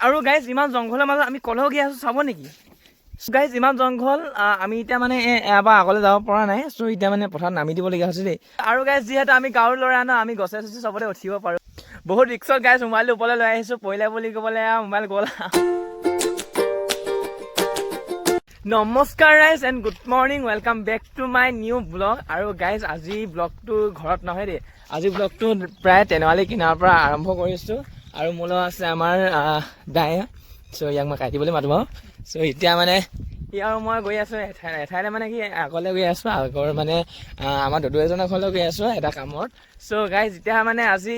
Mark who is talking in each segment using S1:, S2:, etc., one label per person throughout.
S1: আৰু গাইজ ইমান জংঘলৰ মাজত আমি কলেও গৈ আছোঁ চাব নেকি গাইজ ইমান জংঘল আমি এতিয়া মানে এবাৰ আগলৈ যাব পৰা নাই চ' এতিয়া মানে পথাৰত নামি দিবলগীয়া হৈছে দেই আৰু গাইজ যিহেতু আমি গাঁৱৰ ল'ৰা ন আমি গছে চছে চবতে উঠিব পাৰোঁ বহুত ৰিক্সত গাইজ মোবাইলটো ওপৰলৈ লৈ আহিছোঁ পৰিলে বুলি ক'বলৈ মোবাইল গ'ল নমস্কাৰ guys and good morning welcome back to my new vlog আৰু গাইজ আজি ব্লগটো ঘৰত নহয় দেই আজি ব্লগটো প্ৰায় তেনৱালী কিনাৰৰ পৰা আৰম্ভ কৰিছোঁ আৰু মোৰ লগত আছে আমাৰ দাই চ' ইয়াক মই কাটি বুলি মাতো বাৰু চ' এতিয়া মানে ই আৰু মই গৈ আছোঁ এঠাইলৈ মানে কি আগলৈ গৈ আছোঁ আগৰ মানে আমাৰ দদৌ এজনৰ ঘৰলৈ গৈ আছোঁ এটা কামত চ' গাইজ এতিয়া মানে আজি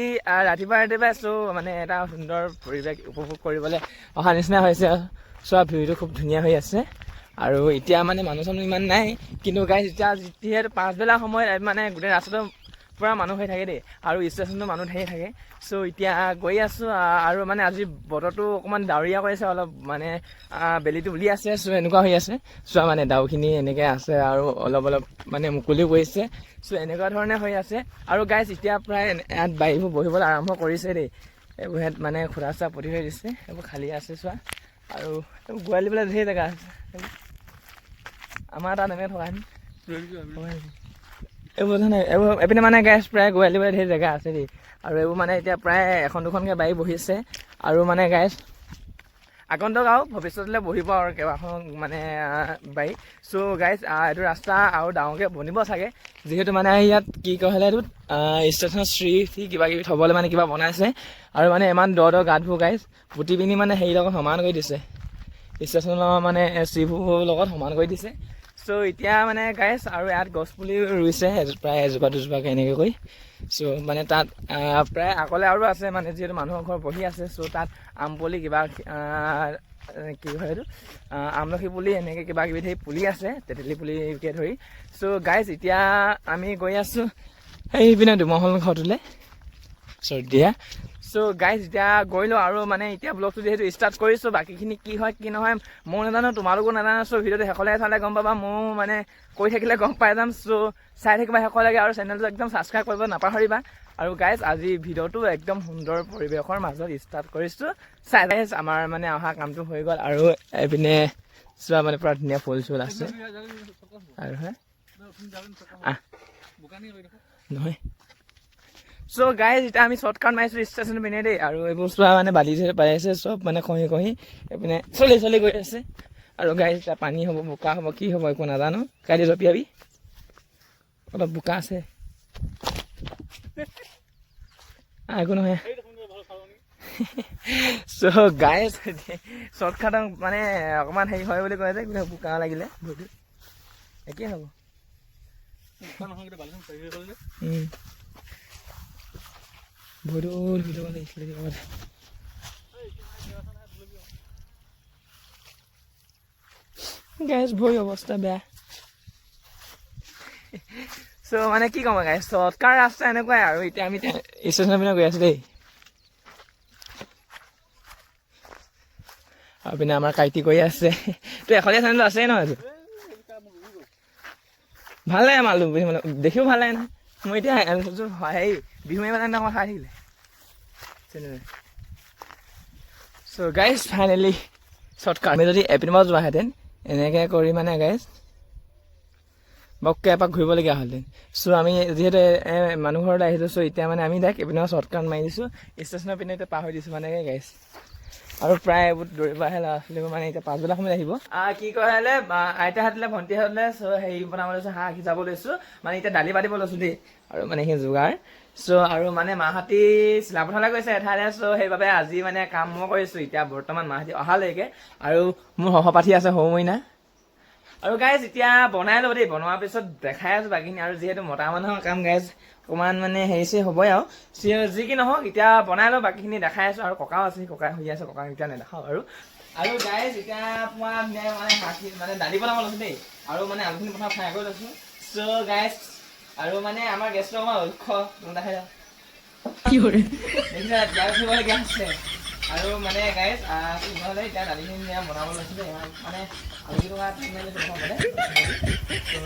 S1: ৰাতিপুৱা চ' মানে এটা সুন্দৰ পৰিৱেশ উপভোগ কৰিবলৈ অহা নিচিনা হৈছে চোৱা ভিউটো খুব ধুনীয়া হৈ আছে আৰু এতিয়া মানে মানুহ চানুহ ইমান নাই কিন্তু গাইজ এতিয়া যিহেতু পাছবেলা সময়ত মানে গোটেই ৰাস্তাটো পূৰা মানুহ হৈ থাকে দেই আৰু ষ্টেচনটো মানুহ ধেৰ থাকে চ' এতিয়া গৈ আছোঁ আৰু মানে আজি বতৰটো অকণমান ডাৱৰীয়া কৰিছে অলপ মানে বেলিটো উলি আছে চ' এনেকুৱা হৈ আছে চোৱা মানে ডাউখিনি এনেকৈ আছে আৰু অলপ মানে মুকলিও কৰিছে চ' এনেকুৱা ধৰণে হৈ আছে আৰু গাইজ এতিয়া প্ৰায় ইয়াত বাৰীবোৰ বহিবলৈ আৰম্ভ কৰিছে দেই এইবোৰ ইয়াত মানে খুৰা চুৰা পুতি থৈ দিছে এইবোৰ খালী আছে চোৱা আৰু এইবোৰ গোৱালি পেলাই ধেৰ জেগা আছে আমাৰ তাত এনেকৈ থকা এইবোৰ এইপিনে মানে গাইজ প্ৰায় গোৱালি পেলাই ধেৰ জেগা আছে দেই আৰু এইবোৰ মানে এতিয়া প্ৰায় এখন দুখনকৈ বাৰী বহিছে আৰু মানে গাইজ আগন্তুক আৰু ভৱিষ্যতলৈ বহিব আৰু কেইবাখন মানে বাৰী চ' গাইজ এইটো ৰাস্তা আৰু ডাঙৰকৈ বনিব চাগে যিহেতু মানে ইয়াত কি কয় হ'লে এইটোত ষ্টেচনৰ শ্ৰী কিবা কিবি থ'বলৈ মানে কিবা বনাইছে আৰু মানে ইমান দ গাঁতবোৰ গাইজ পুতি পিনি মানে হেৰি লগত সমান কৰি দিছে ষ্টেচনৰ মানে শ্ৰীবোৰ লগত সমান কৰি দিছে চ' এতিয়া মানে গাইজ আৰু ইয়াত গছপুলি ৰুইছে প্ৰায় এজোপা দুজোপাকৈ এনেকৈ কৰি চ' মানে তাত প্ৰায় আগলৈ আৰু আছে মানে যিহেতু মানুহৰ ঘৰ বহি আছে চ' তাত আমপুলি কিবা কি হয় এইটো আমলখি পুলি এনেকৈ কিবা কিবি ধেৰ পুলি আছে তেতেলী পুলিকে ধৰি চ' গাইজ এতিয়া আমি গৈ আছোঁ সেইপিনে দুমহল ঘৰটোলৈ চৰ্দিয়া চ' গাইজ এতিয়া গৈ লওঁ আৰু মানে এতিয়া ব্লগটো যিহেতু ষ্টাৰ্ট কৰিছোঁ বাকীখিনি কি হয় কি নহয় ময়ো নাজানো তোমালোকো নাজানো চ' ভিডিঅ'টো শেষলৈ চালে গম পাবা ময়ো মানে কৈ থাকিলে গম পাই যাম চ' চাই থাকিবা শেষলৈকে আৰু চেনেলটো একদম ছাবস্ক্ৰাইব কৰিব নাপাহৰিবা আৰু গাইজ আজি ভিডিঅ'টো একদম সুন্দৰ পৰিৱেশৰ মাজত ষ্টাৰ্ট কৰিছোঁ চাই গাইজ আমাৰ মানে অহা কামটো হৈ গ'ল আৰু এইপিনে চোৱা মানে পূৰা ধুনীয়া ফুল চুল আছে আৰু নহয় চ' গাইজ এতিয়া আমি শ্বৰ্টকাট মাৰিছোঁ ষ্টেচন পিনে দেই আৰু এইবোৰ চোৱা মানে বালি পাই আছে চব মানে খহি এইপিনে চলি গৈ আছে আৰু গাইজ এতিয়া পানী হ'ব বোকা হ'ব কি হ'ব একো নাজানো কাইলৈ জঁপিয়াবি অলপ বোকা আছে একো নহয় চ' গাইজ শ্বৰ্টকাট মানে অকণমান হেৰি হয় বুলি কয় যে বোকা লাগিলে ভৰিটো একেই হ'ব ভৰিটো গাইজ ভৰি অৱস্থা বেয়া চ' মানে কি ক'ম গাইজ শ্বৰ্টকাট ৰাস্তা এনেকুৱাই আৰু এতিয়া আমি ষ্টেচনৰ পিনে গৈ আছোঁ দেই আৰু পিনে আমাৰ কাইটি কৰি আছে তো এখনীয়া চেনেলটো আছেই নহয় এইটো ভাল লাগে মালটো দেখিও ভাল লাগে নহয় মই এতিয়া হেৰি বিহু মাৰিব কাৰণে অকণমান চাই থাকিলে চেনেল চ' গাইজ ফাইনেলি শ্বৰ্টকাট আমি যদি এপিনৰ পৰা যোৱাহেঁতেন এনেকৈ কৰি মানে গাইজ বককৈ এপাক ঘূৰিবলগীয়া হ'লহেঁতেন চ' আমি যিহেতু মানুহ ঘৰলৈ আহিছোঁ চ' এতিয়া মানে আমি ডাইৰেক্ট এপিনৰ শ্বৰ্টকাট মাৰি দিছোঁ ষ্টেচনৰ পিনে এতিয়া পাৰ হৈ দিছোঁ মানে গাইজ আৰু প্ৰায় এইবোৰ দৌৰিব আহে ল'ৰা ছোৱালীবোৰ মানে এতিয়া পাছবেলা সময়ত আহিব কি কয় হ'লে আইতাহঁতলৈ ভণ্টিহঁতলৈ চ' হেৰি বনাব লৈছোঁ হাঁহ সিজাব লৈছোঁ মানে এতিয়া দালি পাতিব লৈছোঁ দেই আৰু মানে সেই যোগাৰ চ' আৰু মানে মাহঁতি চিলাপথাৰলৈ গৈছে এঠাইলৈ চ' সেইবাবে আজি মানে কাম মই কৰিছোঁ এতিয়া বৰ্তমান মাহঁতি অহালৈকে আৰু মোৰ সহপাঠী আছে সৌ মইনা আৰু গাইজ এতিয়া বনাই লওঁ দেই বনোৱাৰ পিছত দেখাই আছোঁ বাকীখিনি আৰু যিহেতু মতা মানুহৰ কাম গাইজ অকণমান মানে হেৰি চেৰি হ'বই আৰু যি কি নহওক এতিয়া বনাই লওঁ বাকীখিনি দেখাই আছোঁ আৰু ককাও আছে ককাই শুই আছে ককাক এতিয়া নেদেখাওঁ আৰু গাইজ এতিয়া মই মানে মানে দালি বনাব লৈছোঁ দেই আৰু মানে আলুখিনি প্ৰথম ফ্ৰাই কৰি লৈছোঁ চ' গাইজ আৰু মানে আমাৰ গেছটো অকণমান ওখ দেখাই যাওঁ দেখিছা আছে আৰু মানে গাইজ নহ'লে এতিয়া দালিখিনি বনাব লৈছোঁ দেই মানে আলুখিনি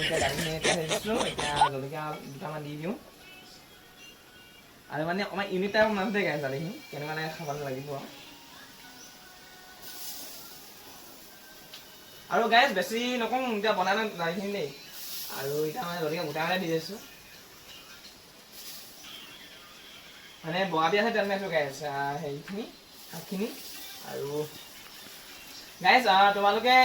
S1: এতিয়া দালিখিনি এতিয়া জলকীয়া দুটামান দি দিওঁ আৰু মানে অকণমান ইউনিট টাইপ বনাইছোঁ দেই গাইজ দালিখিনি কেনেকুৱা খাবলৈ লাগিব আৰু গাইজ বেছি নকওঁ এতিয়া বনাই দালিখিনি দেই আৰু এতিয়া মানে গতিকে গোটাই দি দিছোঁ মানে বগা বিয়া আছে তেল মাৰিছোঁ গাইজ হেৰিখিনি শাকখিনি আৰু গাইজ তোমালোকে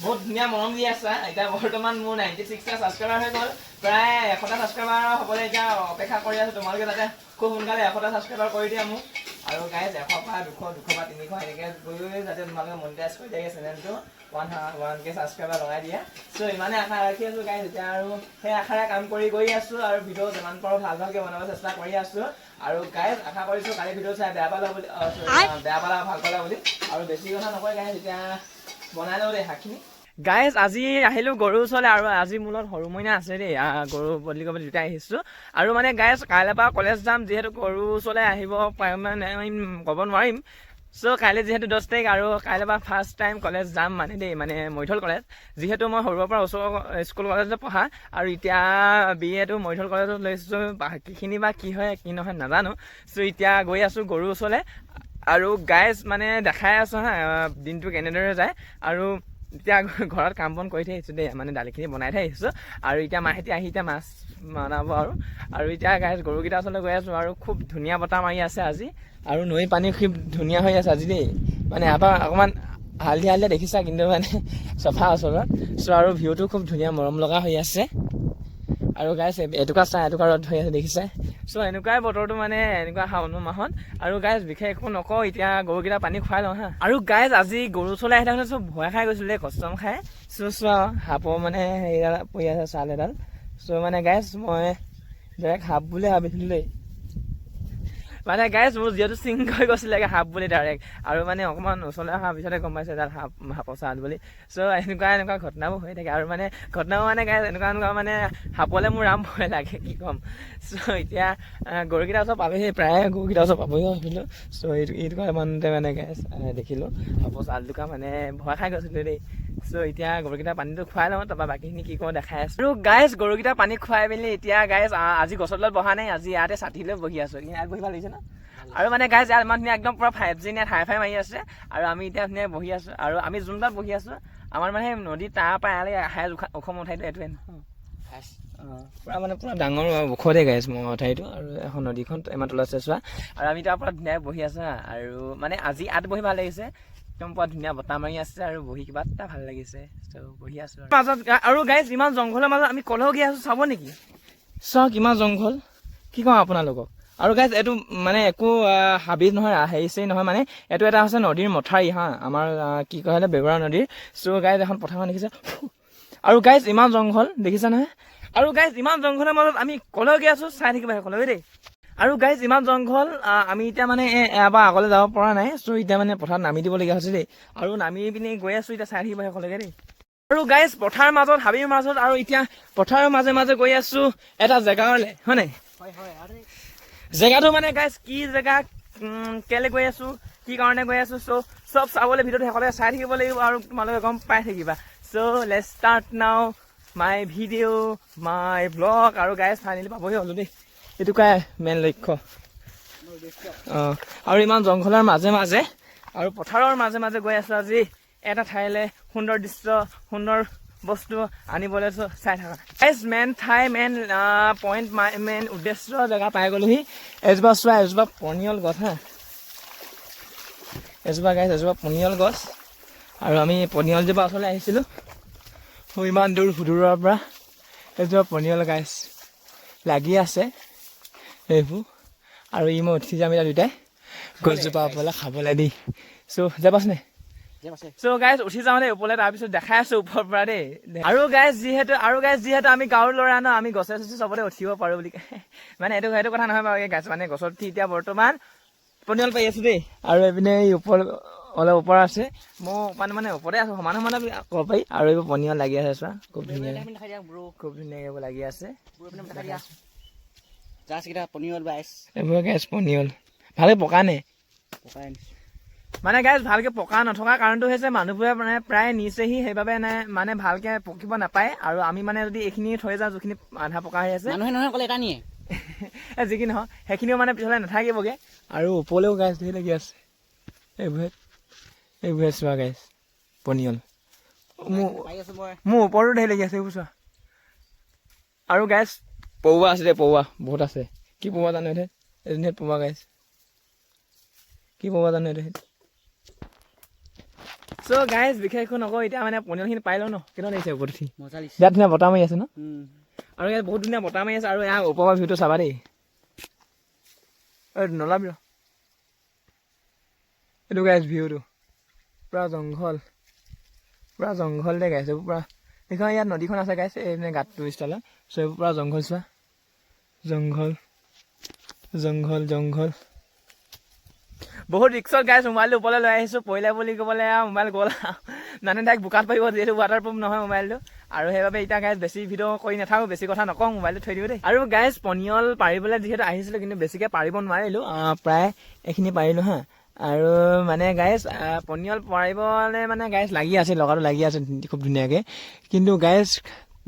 S1: বহুত ধুনীয়া মৰম দি আছা এতিয়া বৰ্তমান মোৰ 96টা ছাবস্ক্ৰাইবাৰ হৈ গ'ল প্ৰায় 100টা ছাবস্ক্ৰাইবাৰ হ'বলৈ এতিয়া অপেক্ষা কৰি আছোঁ তোমালোকে যাতে খুব সোনকালে 100টা ছাবস্ক্ৰাইবাৰ কৰি দিয়া মোক আৰু গাইজ 100 পৰা 200 200 পৰা 300 এনেকৈ গৈ যাতে তোমালোকে মনিটাইজ কৰি দিয়াগে চেনেলটো 1K ছাবস্ক্ৰাইবাৰ লগাই দিয়া চ' ইমানে আশা ৰাখি আছোঁ গাইজ এতিয়া আৰু সেই আশাৰে কাম কৰি গৈ আছোঁ আৰু ভিডিঅ' যিমান পাৰোঁ ভাল ভালকৈ বনাব চেষ্টা কৰি আছোঁ আৰু গাইজ আশা কৰিছোঁ কালি ভিডিঅ' চাই বেয়া পালা বুলি ভাল পালা বুলি আৰু বেছি কথা নকয় গাইজ এতিয়া বনাই লওঁ দেই শাকখিনি গাইজ আজি আহিলোঁ গৰুৰ ওচৰলৈ আৰু আজি মোৰ লগত সৰু মইনা আছে দেই গৰু বদলি কৰিবলৈ দুটাই আহিছোঁ আৰু মানে গাইজ কাইলৈ পৰা কলেজ যাম যিহেতু গৰুৰ ওচৰলৈ আহিব পাৰিম মানে ক'ব নোৱাৰিম চ' কাইলৈ যিহেতু 10 তাৰিখ আৰু কাইলৈ পৰা ফাৰ্ষ্ট টাইম কলেজ যাম মানে দেই মানে মৰিথল কলেজ যিহেতু মই সৰুৰ পৰা ওচৰৰ স্কুল কলেজত পঢ়া আৰু এতিয়া BA টো মৰিথল কলেজত লৈছোঁ বাকীখিনি বা কি হয় কি নহয় নাজানো চ' এতিয়া গৈ আছোঁ গৰুৰ ওচৰলৈ আৰু গাইজ মানে দেখাই আছোঁ হা দিনটো কেনেদৰে যায় আৰু এতিয়া ঘৰত কাম বন কৰি থৈ আহিছোঁ দেই মানে দালিখিনি বনাই থৈ আহিছোঁ আৰু এতিয়া মাহেঁতি আহি এতিয়া মাছ বনাব আৰু এতিয়া গাইজ গৰুকেইটা ওচৰলৈ গৈ আছোঁ আৰু খুব ধুনীয়া বতাহ মাৰি আছে আজি আৰু নৈ পানী খুব ধুনীয়া হৈ আছে আজি দেই মানে ইয়াৰ পৰা অকণমান হালধীয়া দেখিছা কিন্তু মানে চফা ওচৰত চ' আৰু ভিউটো খুব ধুনীয়া মৰম লগা হৈ আছে আৰু গাইজ এটুকুৰা চাহ এটুকুৰা ৰ'দ হৈ আছে দেখিছে চ' এনেকুৱাই বতৰটো মানে এনেকুৱা শাওণ মাহত আৰু গাইজ বিশেষ একো নকওঁ এতিয়া গৰুকেইটা পানী খুৱাই লওঁ হা আৰু গাইজ আজি গৰু ওচৰলৈ আহি থাকোঁতে চব ভয় খাই গৈছিলোঁ দেই কষ্টম খাই চোৱা সাপৰ মানে হেৰিডাল পৰি আছে ছাল এডাল চ' মানে গাইজ মই ডাইৰেক্ট সাপ বুলি ভাবিছিলোঁ দেই মানে গাইজ মোৰ যিহেতু চিং হৈ গৈছিলে সাপ বুলি ডাইৰেক্ট আৰু মানে অকণমান ওচৰলৈ অহাৰ পিছতে গম পাইছে এডাল সাপৰ ছাল বুলি চ' এনেকুৱা ঘটনাবোৰ হৈ থাকে আৰু মানে ঘটনাবোৰ মানে গাইজ এনেকুৱা মানে সাপলৈ মোৰ ৰাম ভয় লাগে কি ক'ম চ' এতিয়া গৰুকেইটা ওচৰত পালোহি প্ৰায় গৰুকেইটা ওচৰত পাবহি ভাবিলোঁ চ' এইটো কাৰণতে মানে গাইজ দেখিলোঁ সাপৰ ছালটোকা মানে ভয় খাই গৈছিলোঁ দেই চ' এতিয়া গৰুকেইটা পানীটো খুৱাই লওঁ তাৰপৰা বাকীখিনি কি কৰোঁ দেখাই আছোঁ আৰু গাইজ গৰুকেইটা পানী খুৱাই মেলি এতিয়া গাইজ আজি গছৰ তলত বহা নাই আজি ইয়াতে ছাতি লৈ বহি আছোঁ ইয়াত বহি ভাল লাগিছে ন আৰু মানে গাইজ ইয়াত ইমান ধুনীয়া একদম পূৰা 5G নেট হাই-ফাই মাৰি আছে আৰু আমি এতিয়া ধুনীয়া বহি আছোঁ আৰু আমি যোনটাত বহি আছোঁ আমাৰ মানে নদী তাৰ পৰা ইয়ালৈ আহে ওখ মঠাইটো এইটোৱে পূৰা মানে পূৰা ডাঙৰ ওখতে গাইজ মঠাইটো আৰু এখন নদীখন ইমান তলত আছে চোৱা আৰু আমি তাৰ পৰা ধুনীয়াকৈ বহি আছোঁ আৰু মানে আজি ইয়াত বহি ভাল লাগিছে একদম পুৰা ধুনীয়া বতাহ মাৰি আছে আৰু বহি কিবা এটা ভাল লাগিছে চ' বহি আছোঁ মাজত আৰু গাইজ ইমান জংঘলৰ মাজত আমি কলেও গৈ আছোঁ চাব নেকি চাওক ইমান জংঘল কি কওঁ আপোনালোকক আৰু গাইজ এইটো মানে একো হাবি নহয় হেৰি নহয় মানে এইটো এটা হৈছে নদীৰ মথাউৰি হা আমাৰ কি কয় বেগুৰা নদীৰ চ' গাইজ এখন পথাৰখন দেখিছে আৰু গাইজ ইমান জংঘল দেখিছা নহয় আৰু গাইজ ইমান জংঘলৰ মাজত আমি কলেও গৈ আছোঁ চাই থাকিবা কলেও দেই আৰু গাইজ ইমান জংঘল আমি এতিয়া মানে এবাৰ আগলৈ যাব পৰা নাই চ' এতিয়া মানে পথাৰত নামি দিবলগীয়া হৈছে দেই আৰু নামি পিনি গৈ আছোঁ এতিয়া চাই থাকিব সকলোকে দেই আৰু গাইজ পথাৰৰ মাজত হাবিৰ মাজত আৰু এতিয়া পথাৰৰ মাজে মাজে গৈ আছোঁ এটা জেগালৈ হয় নাই জেগাটো মানে গাইজ কি জেগা কেলৈ গৈ আছোঁ কি কাৰণে গৈ আছোঁ চ' চব চাবলৈ ভিডিঅ'টো সকলোৱে চাই থাকিব লাগিব আৰু তোমালোকে গম পাই থাকিবা চ' লেটছ ষ্টাৰ্ট নাও মাই ভিডিঅ' মাই ব্লগ আৰু গাইজ ফাইনেলি পাবহি হ'লোঁ দেই এইটোকাই মেইন লক্ষ্য আৰু ইমান জংঘলৰ মাজে মাজে আৰু পথাৰৰ মাজে মাজে গৈ আছোঁ আজি এটা ঠাইলৈ সুন্দৰ দৃশ্য সুন্দৰ বস্তু আনিবলৈ চাই থাকা গাইজ মেইন ঠাই মেইন পইণ্ট মেইন উদ্দেশ্য জেগা পাই গ'লোহি এজোপা চোৱা এজোপা পনিয়ল গছ হা এজোপা পনিয়ল গছ আৰু আমি পনিয়লজোপা ওচৰলৈ আহিছিলোঁ ইমান দূৰ সুদূৰৰ পৰা এজোপা পনিয়ল গাইজ লাগি আছে এইবোৰ আৰু মই উঠি যাম এতিয়া দুটাই গছজোপা ওপৰলৈ খাবলৈ দি চ' যাবাচনে চ' গাইজ উঠি যাওঁ দেই ওপৰলৈ তাৰপিছত দেখাই আছোঁ ওপৰৰ পৰা দেই আৰু গাইজ যিহেতু আমি গাঁৱৰ ল'ৰা ন আমি গছে চছে চবতে উঠিব পাৰোঁ বুলি মানে সেইটো কথা নহয় বাৰু গাছ মানে গছত উঠি এতিয়া বৰ্তমান পনিয়ল পাই আছোঁ দেই আৰু এইপিনে এই অলপ ওপৰ আছে মই মানে ওপৰতে আছোঁ সমান বুলি ক'ব পাৰি আৰু এইবোৰ পনিয়ল লাগি আছে চোৱা খুব ধুনীয়াকৈ লাগি আছে এইবোৰ গাইজ পনিয়ল ভালকৈ পকা নে মানে গাইজ ভালকৈ পকা নথকা কাৰণটো হৈছে মানুহবোৰে মানে প্ৰায় নিছেহি সেইবাবে মানে ভালকৈ পকিব নাপায় আৰু আমি মানে যদি এইখিনি থৈ যাওঁ যিখিনি আধা পকা হৈ আছে যিখিনি নহয় সেইখিনিও মানে পিছলৈ নাথাকিবগৈ আৰু ওপৰলৈও গাইজ ধেৰ লাগি আছে এইবোৰে চোৱা গাইজ পনিয়ল মোৰ ওপৰতো ধেৰ লাগি আছে এইবোৰ চোৱা আৰু গাইছ পৌৱা আছে দে পৌৱা বহুত আছে কি পৌৱা জানো এনে এদিন পৌৱা গাইছ কি পৌৱা জানো এইটো চ' গাইজ বিশেষ একো নকওঁ এতিয়া মানে পনিয়লখিনি পাই লওঁ ন কেনেকুৱা লাগিছে ওপৰত উঠি বিৰাট ধুনীয়া বতাহ মাৰি আছে ন আৰু ইয়াত বহুত ধুনীয়া বতাহ মাৰি আছে আৰু ইয়াৰ ওপৰৰ ভিউটো চাবা দেই নলাবি ৰ এইটো গাইজ ভিউটো পুৰা জংঘল দে গাইছে এইবোৰ পুৰা এইখন ইয়াত নদীখন আছে গাইছে এই মানে গাঁতটো ষ্টাইলত চ' এইবোৰ পুৰা জংঘল চোৱা জংঘল বহুত ৰিক্সত গাইছ মোবাইলটো ওপৰলৈ লৈ আহিছোঁ পৰিলে বুলি ক'বলৈ আৰু মোবাইল গ'ল মানে তাইক বোকাত পাৰিব যিহেতু ৱাটাৰপ্ৰুফ নহয় মোবাইলটো আৰু সেইবাবে এতিয়া গাইজ বেছি ভিডিঅ' কৰি নাথাকোঁ বেছি কথা নকওঁ মোবাইলটো থৈ দিওঁ দেই আৰু গাইজ পনিয়ল পাৰিবলৈ যিহেতু আহিছিলোঁ কিন্তু বেছিকৈ পাৰিব নোৱাৰিলোঁ প্ৰায় এইখিনি পাৰিলোঁ হা আৰু মানে গাইজ পনিয়ল পাৰিবলৈ মানে গাইজ লগাটো লাগি আছে খুব ধুনীয়াকৈ কিন্তু গাইজ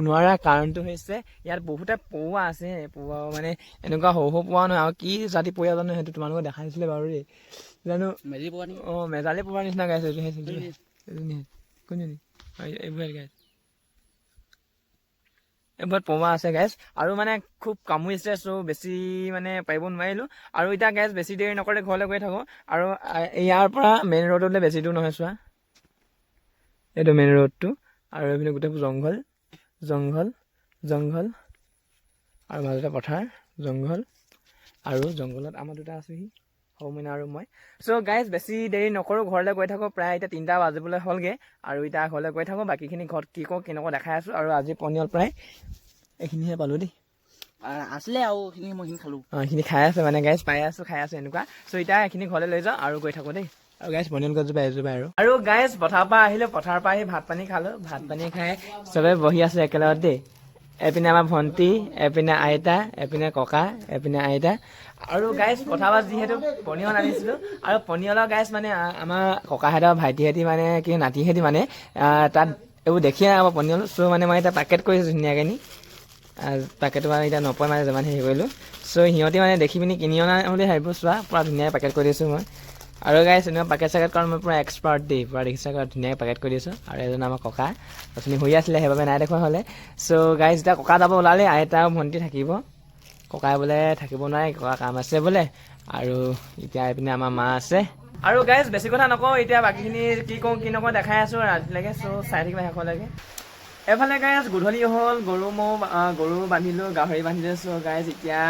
S1: নোৱাৰা কাৰণটো হৈছে ইয়াত বহুতে পৌৱা আছে পৌৱা মানে এনেকুৱা সৰু পোৱা নহয় আৰু কি জাতি পৌৱা জানো সেইটো তোমালোকক দেখাইছিলে বাৰু দেই জানো মেজালি পৌৱাৰ নিচিনা গাইছে কোনজনী এইবোৰত পৌৱা আছে গাইজ আৰু মানে খুব কামুৰিছে চ' বেছি মানে পাৰিব নোৱাৰিলোঁ আৰু এতিয়া গাইজ বেছি দেৰি নকৰে ঘৰলৈ গৈ থাকোঁ আৰু ইয়াৰ পৰা মেইন ৰোডলৈ বেছি দূৰ নহয় চোৱা এইটো মেইন ৰোডটো আৰু এইপিনে গোটেইবোৰ জংঘল আৰু মাজতে পথাৰ জংঘল আৰু জংঘলত আমাৰ দুটা আছোঁহি সৌমিনা আৰু মই চ' গাইজ বেছি দেৰি নকৰোঁ ঘৰলৈ গৈ থাকোঁ প্ৰায় এতিয়া 3টা বাজিবলৈ হ'লগৈ আৰু এতিয়া ঘৰলৈ গৈ থাকোঁ বাকীখিনি ঘৰত কি কওঁ কেনেকুৱা দেখাই আছোঁ আৰু আজি পনিয়ল প্ৰায় এইখিনিহে পালোঁ দেই আছিলে আৰু মই খালোঁ এইখিনি খাই আছে মানে গাইজ খাই আছোঁ এনেকুৱা চ' এতিয়া এইখিনি ঘৰলৈ লৈ যাওঁ আৰু গৈ থাকোঁ দেই আৰু গাইজ পনিয়ল গছজোপা এজোপা আৰু গাইজ পথাৰৰ পৰা আহিলোঁ পথাৰৰ পৰা আহি ভাত পানী খালোঁ ভাত পানী খাই চবে বহি আছোঁ একেলগত দেই এপিনে আমাৰ ভণ্টি এপিনে আইতা এপিনে ককা এপিনে আইতা আৰু গাইজ পথাৰৰ পৰা যিহেতু পনিয়ল আনিছিলোঁ আৰু পনিয়লৰ গাইজ মানে আমাৰ ককাহঁতৰ ভাইটিহঁতি মানে কি নাতিহঁতি মানে তাত এইবোৰ দেখিয়ে আমাৰ পনিয়ল চ' মানে মই এতিয়া পেকেট কৰিছোঁ ধুনীয়াকৈ নি পেকেটটো মানে এতিয়া নপয় মানে যিমান হেৰি কৰিলোঁ চ' সিহঁতি মানে দেখি পিনি কিনি অনা বুলি ভাবিব চোৱা পুৰা ধুনীয়াকৈ পেকেট কৰি দিছোঁ মই আৰু গাইজ এনেকুৱা পেকেট চেকেট কাৰণ মই পুৰা এক্সপাৰ্ট দেই পুৰা দেখিছা ধুনীয়াকৈ পেকেট কৰি দিছোঁ আৰু এজন আমাৰ ককা অথনি শুই আছিলে সেইবাবে নাই দেখুওৱা হ'লে চ' গাইজ এতিয়া ককা যাব ওলালে আইতা আৰু ভণ্টি থাকিব ককাই বোলে থাকিব নোৱাৰে ককা কাম আছে বোলে আৰু এতিয়া এইপিনে আমাৰ মা আছে আৰু গাইজ বেছি কথা নকওঁ এতিয়া বাকীখিনি কি কওঁ কি নকওঁ দেখাই আছোঁ ৰাতিলৈকে চ' চাই থাকিবা শেষলৈকে এফালে গাইজ গধূলি হ'ল গৰু বান্ধিলোঁ গাহৰি বান্ধিলোঁ চ' গাইজ এতিয়া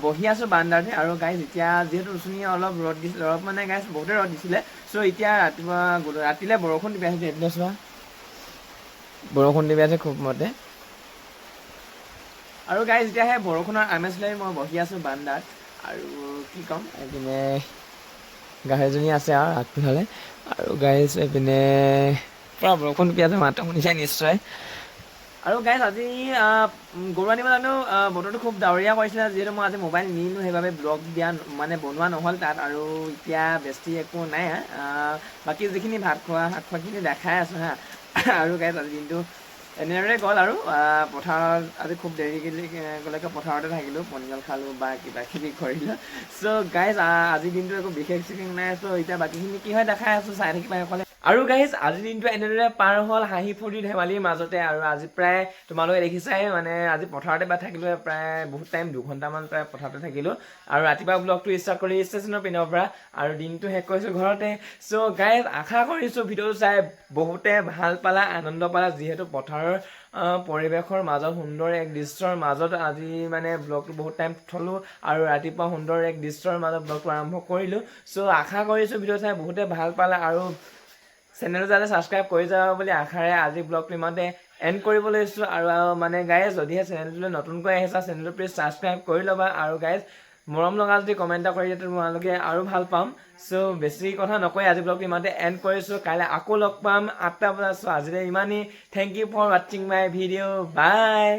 S1: বহি আছোঁ বাৰান্দাতে আৰু গাইজ এতিয়া যিহেতু উচুনিয়ে অলপ ৰ'দ দিছিলে অলপ মানে গাইজ বহুতে ৰ'দ দিছিলে চ' এতিয়া ৰাতিলৈ বৰষুণ দি আছে এতিয়া চোৱা বৰষুণ দি আছে খুব মতে আৰু গাইজ এতিয়া সেই বৰষুণৰ আমেজ লৈ মই বহি আছোঁ বাৰান্দাত আৰু কি ক'ম এইপিনে গাহৰিজনী আছে আৰু আগপিনে আৰু গাইজ এইপিনে পুৰা বৰষুণ দি আছে মাতটো শুনিছাই নিশ্চয় আৰু গাইজ আজি গৰু আনিব জানো বতৰটো খুব ডাৱৰীয়া কৰিছিলে যিহেতু মই আজি মোবাইল নিনিলোঁ সেইবাবে ব্লগ বনোৱা নহ'ল তাত আৰু এতিয়া বেছি একো নাই বাকী যিখিনি ভাত খোৱা শাক খোৱাখিনি দেখাই আছোঁ হা আৰু গাইজ আজি দিনটো এনেদৰে গ'ল আৰু পথাৰত আজি খুব দেৰিলৈকে পথাৰতে থাকিলোঁ পনিয়ল খালোঁ বা কিবা কিবি কৰিলোঁ চ' গাইজ আজিৰ দিনটো একো বিশেষ নাই চ' এতিয়া বাকীখিনি কি হয় দেখাই আছোঁ চাই থাকিবা সকলে আৰু গাইজ আজিৰ দিনটো এনেদৰে পাৰ হ'ল হাঁহি ফূৰ্তি ধেমালিৰ মাজতে আৰু আজি প্ৰায় তোমালোকে দেখিছাই মানে আজি পথাৰতে বা থাকিলোঁ প্ৰায় বহুত টাইম 2 ঘণ্টামান প্ৰায় পথাৰতে থাকিলোঁ আৰু ৰাতিপুৱা ব্লগটো ষ্টাৰ্ট কৰি ষ্টেচনৰ পিনৰ পৰা আৰু দিনটো শেষ কৰিছোঁ ঘৰতে চ' গাইজ আশা কৰিছোঁ ভিডিঅ'টো চাই বহুতে ভাল পালা আনন্দ পালা যিহেতু পথাৰৰ পৰিৱেশৰ মাজত সুন্দৰ এক দৃশ্যৰ মাজত আজি মানে ব্লগটো বহুত টাইম থলোঁ আৰু ৰাতিপুৱা সুন্দৰ এক দৃশ্যৰ মাজত ব্লগটো আৰম্ভ কৰিলোঁ চ' আশা কৰিছোঁ ভিডিঅ' চাই বহুতে ভাল পালা আৰু চেনেলটো যাতে ছাবস্ক্ৰাইব কৰি যাব বুলি আশাৰে আজি ব্লগটো ইমানতে এণ্ড কৰিব লৈছোঁ আৰু মানে গাইজ যদিহে চেনেলটোলৈ নতুনকৈ আহিছা চেনেলটো প্লিজ ছাবস্ক্ৰাইব কৰি ল'বা আৰু গাইজ মৰম লগা যদি কমেণ্ট এটা কৰি দিয়ে তোমালোকে আৰু ভাল পাম চ' বেছি কথা নকৈ আজি ব্লগটো ইমানতে এণ্ড কৰিছোঁ কাইলৈ আকৌ লগ পাম 8টা বজাত চ' আজিলৈ ইমানেই থেংক ইউ ফৰ ৱাচিং মাই ভিডিঅ' বাই